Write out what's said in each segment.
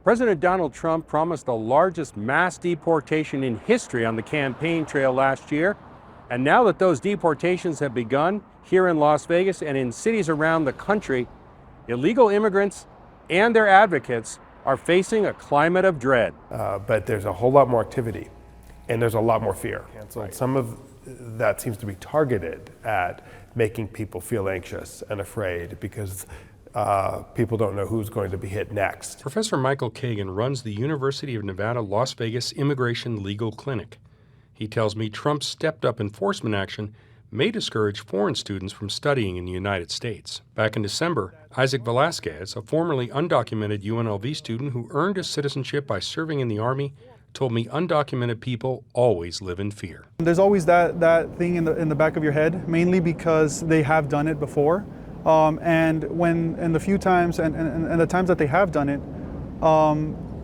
President Donald Trump promised the largest mass deportation in history on the campaign trail last year. And now that those deportations have begun here in Las Vegas and in cities around the country, illegal immigrants and their advocates are facing a climate of dread. But there's a whole lot more activity and there's a lot more fear. And so some of that seems to be targeted at making people feel anxious and afraid because people don't know who's going to be hit next. Professor Michael Kagan runs the University of Nevada, Las Vegas Immigration Legal Clinic. He tells me Trump's stepped-up enforcement action may discourage foreign students from studying in the United States. Back in December, Isaac Velasquez, a formerly undocumented UNLV student who earned his citizenship by serving in the Army, told me undocumented people always live in fear. There's always that thing in the back of your head, mainly because they have done it before. And the few times and the times that they have done it,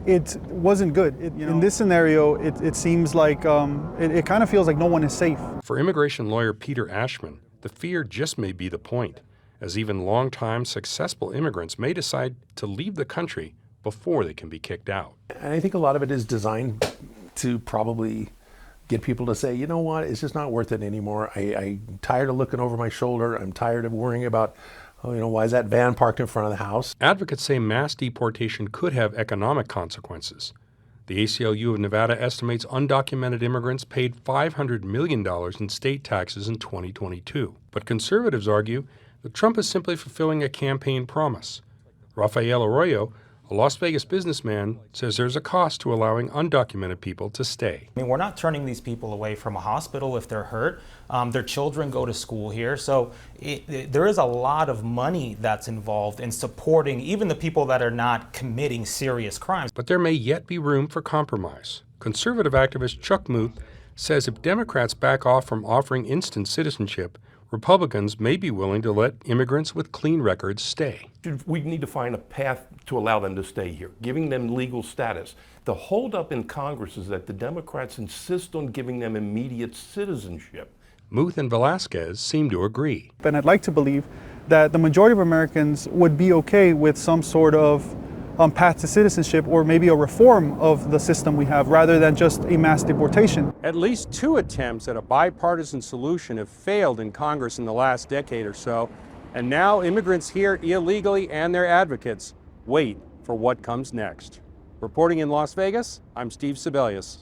it wasn't good. In this scenario, it seems like it kind of feels like no one is safe. For immigration lawyer Peter Ashman, the fear just may be the point, as even long-time successful immigrants may decide to leave the country before they can be kicked out. And I think a lot of it is designed to probably get people to say, you know what, it's just not worth it anymore. I'm tired of looking over my shoulder. I'm tired of worrying about, why is that van parked in front of the house? Advocates say mass deportation could have economic consequences. The ACLU of Nevada estimates undocumented immigrants paid $500 million in state taxes in 2022. But conservatives argue that Trump is simply fulfilling a campaign promise. Rafael Arroyo, a Las Vegas businessman, says there's a cost to allowing undocumented people to stay. I mean, we're not turning these people away from a hospital if they're hurt. Their children go to school here. So there is a lot of money that's involved in supporting even the people that are not committing serious crimes. But there may yet be room for compromise. Conservative activist Chuck Muth says if Democrats back off from offering instant citizenship, Republicans may be willing to let immigrants with clean records stay. We need to find a path to allow them to stay here, giving them legal status. The holdup in Congress is that the Democrats insist on giving them immediate citizenship. Muth and Velasquez seem to agree. And I'd like to believe that the majority of Americans would be okay with some sort of path to citizenship or maybe a reform of the system we have rather than just a mass deportation. At least 2 attempts at a bipartisan solution have failed in Congress in the last decade or so, and now immigrants here illegally and their advocates wait for what comes next. Reporting in Las Vegas, I'm Steve Sebelius.